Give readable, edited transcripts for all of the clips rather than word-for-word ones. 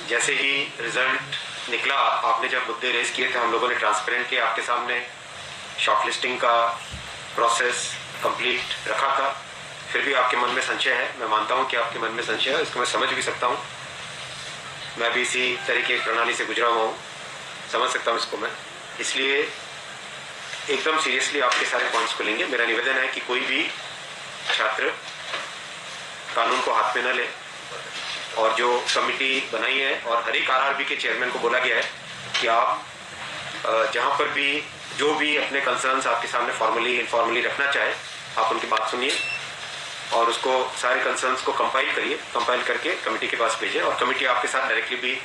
जैसे ही रिजल्ट निकला, आपने जब मुद्दे रेज किए थे, हम लोगों ने ट्रांसपेरेंटली आपके सामने शॉर्टलिस्टिंग का प्रोसेस कंप्लीट रखा था। फिर भी आपके मन में संशय है, मैं मानता हूं कि आपके मन में संशय है, इसको मैं समझ भी सकता हूं। मैं भी इसी तरीके की प्रणाली से गुजरा हुआ हूं, समझ सकता हूं इसको मैं। इसलिए एकदम सीरियसली आपके सारे पॉइंट्स को लेंगे। मेरा निवेदन है कि कोई भी छात्र कानून को हाथ में न ले, और जो कमिटी बनाई है और हर एक आरआरबी के चेयरमैन को बोला गया है कि आप जहां पर भी जो भी अपने कंसर्न्स आपके सामने फॉर्मली इनफॉर्मली रखना चाहे, आप उनकी बात सुनिए और उसको सारे कंसर्न्स को कंपाइल करिए, कंपाइल करके कमेटी के पास भेजें। और कमेटी आपके साथ डायरेक्टली भी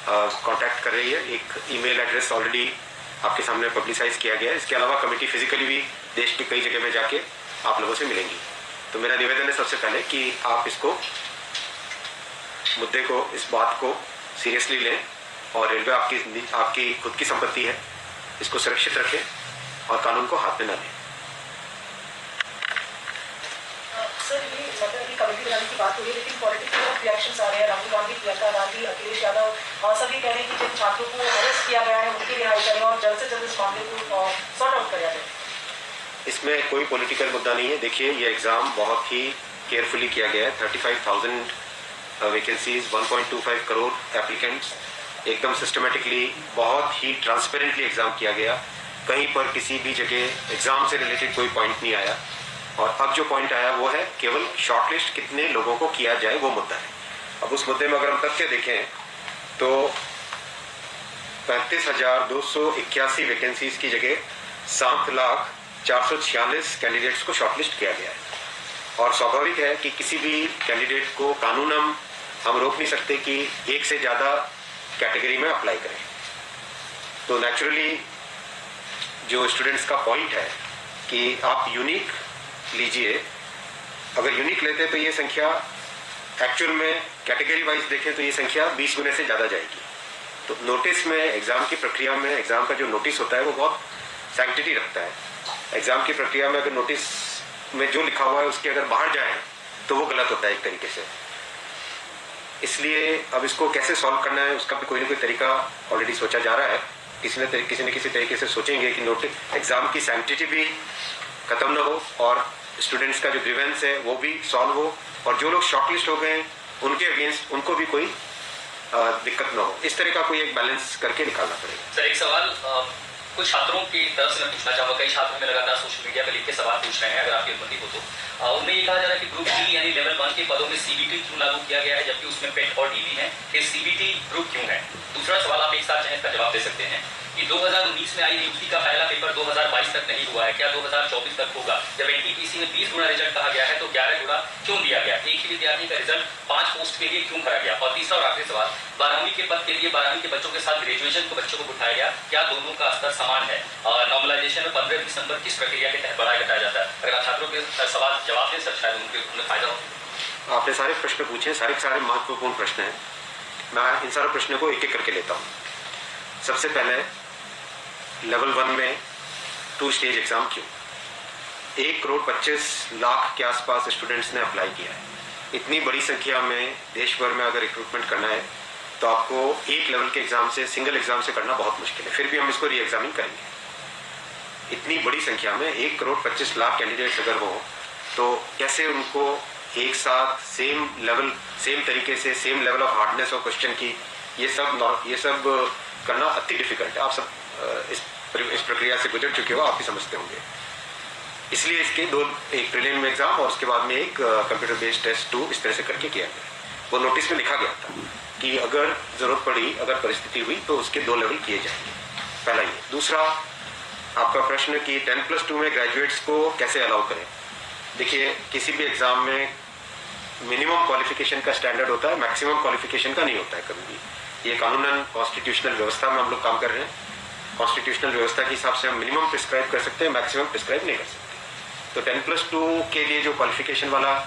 कांटेक्ट कर रही है। एक ईमेल एड्रेस ऑलरेडी आपके सामने पब्लिसाइज किया गया है। इसके अलावा कमेटी फिजिकली भी देश की कई जगह में जाके आप लोगों से मिलेंगी। तो मेरा निवेदन है सबसे पहले कि आप इसको मुद्दे को, इस बात को सीरियसली लें और रेलवे आपकी खुद की संपत्ति है, इसको सुरक्षित रखें और कानून को हाथ में न लें। सर, ये मतलब अभी कमेटी बनाने की बात हो रही है, लेकिन पॉलिटिकल रिएक्शंस आ रहे हैं। राहुल गांधी, प्रियंका गांधी, अखिलेश यादव सभी कह रहे हैं कि जिन छात्रों को अरेस्ट किया गया है उनकी रिहाई करें और जल्द से जल्द इस मामले को सॉर्ट आउट किया जाए। इसमें कोई पॉलिटिकल मुद्दा नहीं है। देखिए, ये एग्जाम बहुत ही केयरफुली किया गया है। 35,000 वैकेंसीज, 1.25 करोड़ एप्लीकेंट्स, एकदम सिस्टमेटिकली, बहुत ही ट्रांसपेरेंटली एग्जाम किया गया। कहीं पर किसी भी जगह एग्जाम से रिलेटेड कोई पॉइंट नहीं आया। और अब जो पॉइंट आया वो है केवल शॉर्टलिस्ट कितने लोगों को किया जाए, वो मुद्दा है। अब उस मुद्दे में अगर हम तथ्य देखें तो 35,281 वैकेंसीज की जगह 7,04,46 कैंडिडेट्स को शॉर्टलिस्ट किया गया है। और स्वाभाविक है कि किसी भी कैंडिडेट को कानूनन हम रोक नहीं सकते कि एक से ज्यादा कैटेगरी में अप्लाई करें। तो नेचुरली जो स्टूडेंट्स का पॉइंट है कि आप यूनिक लीजिए, अगर यूनिक लेते तो ये संख्या एक्चुअल में कैटेगरी वाइज देखें तो ये संख्या 20 गुने से ज्यादा जाएगी। तो नोटिस में, एग्जाम की प्रक्रिया में, एग्जाम का जो नोटिस होता है वो बहुत सैंक्टिटी रखता है। एग्जाम की प्रक्रिया में अगर नोटिस में जो लिखा हुआ है उसके अगर बाहर जाए तो वो गलत होता है एक तरीके से। इसलिए अब इसको कैसे सॉल्व करना है उसका भी कोई ना कोई तरीका ऑलरेडी सोचा जा रहा है। किसी न किसी तरीके से सोचेंगे कि नोटिस एग्जाम की सैंक्टिटी भी खत्म न हो और स्टूडेंट्स का जो ग्रीवेंस है वो भी सॉल्व हो, और जो लोग शॉर्टलिस्ट हो गए उनके अगेंस्ट उनको भी कोई दिक्कत न हो। इस तरह का कोई एक बैलेंस करके निकालना पड़ेगा। सर, एक सवाल कुछ छात्रों की तरफ से मैं पूछना चाहूंगा। कई छात्र में लगातार सोशल मीडिया पर लिख के सवाल पूछ रहे हैं, अगर आपकी अनुमति हो तो। उनमें ये कहा जा रहा है कि ग्रुप डी यानी लेवल 1 के पदों में सीबीटी क्यों लागू किया गया है, जबकि उसमें पेट और डीबी है, फिर सीबीटी ग्रुप क्यों है। दूसरा सवाल आप एक साथ चाहें इसका जवाब दे सकते हैं कि 2019 में आई नियुक्ति का पहला पेपर 2022 तक नहीं हुआ है, क्या 2024 तक होगा? जब एनटीपीसी में 20 गुना रिजल्ट कहा गया है तो 11 गुना क्यों दिया गया? एक ही विद्यार्थी का रिजल्ट 5 पोस्ट के लिए क्यों करा गया? और तीसरा और आखिरी सवाल, 12वीं के पद के लिए 12वीं के बच्चों के साथ ग्रेजुएशन के बच्चों को बिठाया गया, क्या दोनों का स्तर समान है? नॉर्मलाइजेशन में 15 दिसंबर किस प्रक्रिया के तहत बढ़ाया घटाया जाता है? अगर आप छात्रों के सवाल जवाब दें सर, शायद उन्हें फायदा हो। आपने सारे प्रश्न पूछे, सारे महत्वपूर्ण प्रश्न हैं। मैं इन सारे प्रश्नों को एक एक करके लेता हूँ। सबसे पहले लेवल 1 में 2 स्टेज एग्जाम क्यों? 1,25,00,000 के आसपास स्टूडेंट्स ने अप्लाई किया है। इतनी बड़ी संख्या में देश भर में अगर रिक्रूटमेंट करना है तो आपको एक लेवल के एग्जाम से, सिंगल एग्जाम से करना बहुत मुश्किल है। फिर भी हम इसको री एग्जामिन करेंगे। इतनी बड़ी संख्या में 1,25,00,000 कैंडिडेट्स अगर हो तो कैसे उनको एक साथ सेम तरीके से, same level of hardness of question की, ये सब करना अति डिफिकल्ट है। आप सब इस प्रक्रिया से गुजर चुके हो, आप भी समझते होंगे। इसलिए इसके एक प्रीलिम एग्जाम और उसके बाद में एक कंप्यूटर बेस्ड टेस्ट 2 इस तरह से करके किया गया। वो नोटिस में लिखा गया था कि अगर जरूरत पड़ी, अगर परिस्थिति हुई तो उसके 2 लेवल किए जाएंगे। पहला ये। दूसरा आपका प्रश्न कि 10+2 में ग्रेजुएट्स को कैसे अलाउ करें। देखिए, किसी भी एग्जाम में मिनिमम क्वालिफिकेशन का स्टैंडर्ड होता है, मैक्सिमम क्वालिफिकेशन का नहीं होता है कभी भी। ये कानूनन कॉन्स्टिट्यूशनल व्यवस्था में हम लोग काम कर रहे हैं। कॉन्स्टिट्यूशनल व्यवस्था के हिसाब से हम मिनिमम प्रिस्क्राइब कर सकते हैं, मैक्सिमम प्रिस्क्राइब नहीं कर सकते। तो 10+2 के लिए जो क्वालिफिकेशन वाला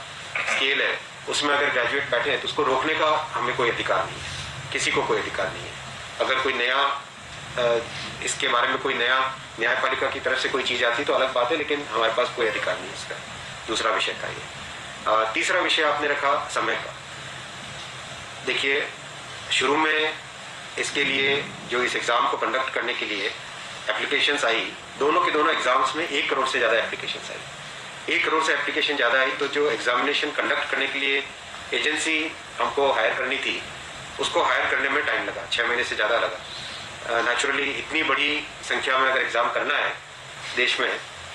स्केल है उसमें अगर ग्रेजुएट बैठे हैं तो उसको रोकने का हमें कोई अधिकार नहीं है, किसी को कोई अधिकार नहीं है। अगर कोई नया इसके बारे में कोई नया न्यायपालिका की तरफ से कोई चीज आती तो अलग बात है, लेकिन हमारे पास कोई अधिकार नहीं है इसका। दूसरा विषय था ये। तीसरा विषय आपने रखा समय का। देखिए, शुरू में इसके लिए जो इस एग्ज़ाम को कंडक्ट करने के लिए एप्लीकेशंस आई, दोनों के दोनों एग्ज़ाम्स में 1 करोड़ से ज़्यादा एप्लीकेशंस आई। 1 करोड़ से एप्लीकेशन ज़्यादा आई, तो जो एग्जामिनेशन कंडक्ट करने के लिए एजेंसी हमको हायर करनी थी, उसको हायर करने में टाइम लगा, 6 महीने से ज़्यादा लगा। नेचुरली इतनी बड़ी संख्या में अगर एग्ज़ाम करना है देश में,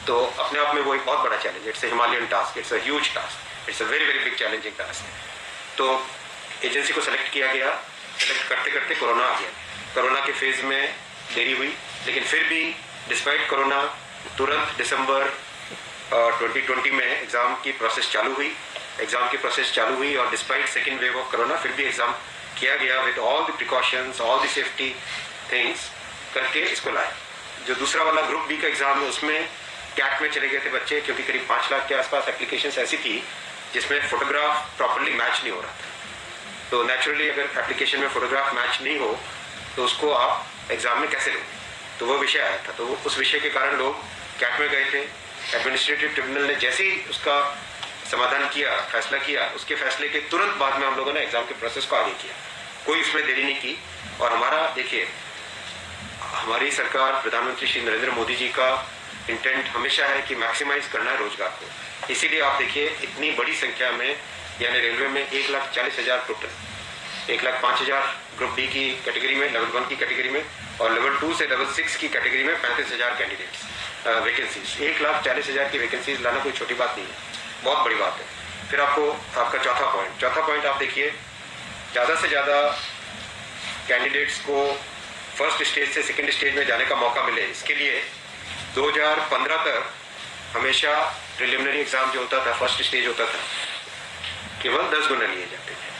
तो अपने आप में वो एक बहुत बड़ा challenge, it's a Himalayan task, it's a huge task, it's a very very big challenging task. तो एजेंसी को सेलेक्ट किया गया, सेलेक्ट करते करते कोरोना आ गया। कोरोना के फेज़ में देरी हुई, लेकिन फिर भी डिस्पाइट कोरोना तुरंत दिसंबर 2020 में एग्ज़ाम की प्रोसेस चालू हुई और despite second wave of corona फिर भी एग्ज़ाम किया गया with all the precautions, all the safety things करके इसको लाए। जो दूसरा वाला ग्रुप बी का एग्ज़ाम है, उसमें कैट में चले गए थे बच्चे, क्योंकि करीब 5 लाख के आसपास एप्लीकेशंस ऐसी थी जिसमें फोटोग्राफ प्रॉपर्ली मैच नहीं हो रहा था। तो नेचुरली अगर एप्लीकेशन में फोटोग्राफ मैच नहीं हो तो उसको आप एग्ज़ाम में कैसे लोगे, तो वो विषय आया था। तो उस विषय के कारण लोग कैट में गए थे। एडमिनिस्ट्रेटिव ट्रिब्यूनल ने जैसे ही उसका समाधान किया, फैसला किया, उसके फैसले के तुरंत बाद में हम लोगों ने एग्ज़ाम के प्रोसेस को आगे किया, कोई इसमें देरी नहीं की। और हमारा देखिए, हमारी सरकार, प्रधानमंत्री श्री नरेंद्र मोदी जी का इंटेंट हमेशा है कि मैक्सिमाइज करना है रोजगार को। इसीलिए आप देखिए इतनी बड़ी संख्या में, यानी रेलवे में 1,40,000 टोटल, 1,05,000 ग्रुप डी की कैटेगरी में, लेवल 1 की कैटेगरी में, और लेवल 2 से लेवल 6 की कैटेगरी में 35,000 कैंडिडेट्स वैकेंसीज। 1,40,000 की वैकेंसीज लाना कोई छोटी बात नहीं है, बहुत बड़ी बात है। फिर आपका चौथा पॉइंट आप देखिए, ज़्यादा से ज़्यादा कैंडिडेट्स को फर्स्ट स्टेज से सेकेंड स्टेज में जाने का मौका मिले, इसके लिए 2015 तक हमेशा प्रिलिमिनरी एग्ज़ाम जो होता था, फर्स्ट स्टेज होता था, केवल 10 गुना लिए जाते थे।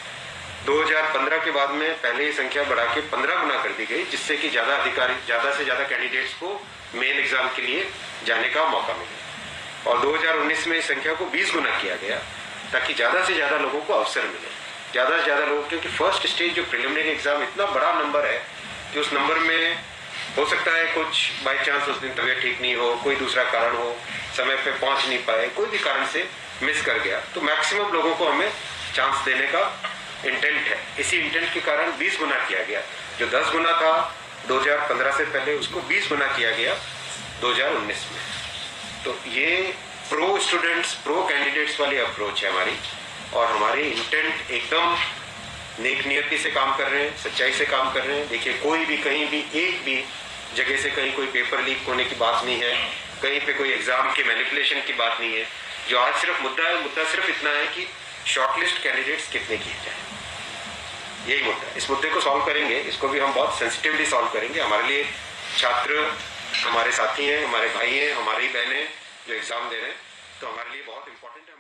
2015 के बाद में पहले ही संख्या बढ़ा के 15 गुना कर दी गई, जिससे कि ज़्यादा से ज़्यादा कैंडिडेट्स को मेन एग्ज़ाम के लिए जाने का मौका मिले। और 2019 में इस संख्या को 20 गुना किया गया, ताकि ज़्यादा से ज़्यादा लोगों को अवसर मिले, ज़्यादा से ज़्यादा लोग, क्योंकि फर्स्ट स्टेज जो प्रिलिमिनरी एग्ज़ाम इतना बड़ा नंबर है कि उस नंबर में हो सकता है कुछ बाई चांस उस दिन तबीयत ठीक नहीं हो, कोई दूसरा कारण हो, समय पे पहुंच नहीं पाए, कोई भी कारण से मिस कर गया, तो मैक्सिमम लोगों को हमें चांस देने का इंटेंट है। इसी इंटेंट के कारण 20 गुना किया गया। जो 10 गुना था 2015 से पहले, उसको 20 गुना किया गया 2019 में। तो ये प्रो स्टूडेंट्स, प्रो कैंडिडेट्स वाली अप्रोच है हमारी, और हमारी इंटेंट एकदम नेक नियति से काम कर रहे हैं, सच्चाई से काम कर रहे हैं। देखिए, कोई भी कहीं भी एक भी जगह से कहीं कोई पेपर लीक होने की बात नहीं है, कहीं पे कोई एग्जाम के मैनिपुलेशन की बात नहीं है। जो आज सिर्फ मुद्दा है, मुद्दा सिर्फ इतना है कि शॉर्टलिस्ट कैंडिडेट्स कितने किए जाए, यही मुद्दा है। इस मुद्दे को सॉल्व करेंगे, इसको भी हम बहुत सेंसिटिवली सॉल्व करेंगे। हमारे लिए छात्र हमारे साथी हैं, हमारे भाई हैं, हमारी बहनें जो एग्जाम दे रहे हैं, तो हमारे लिए बहुत इंपॉर्टेंट है।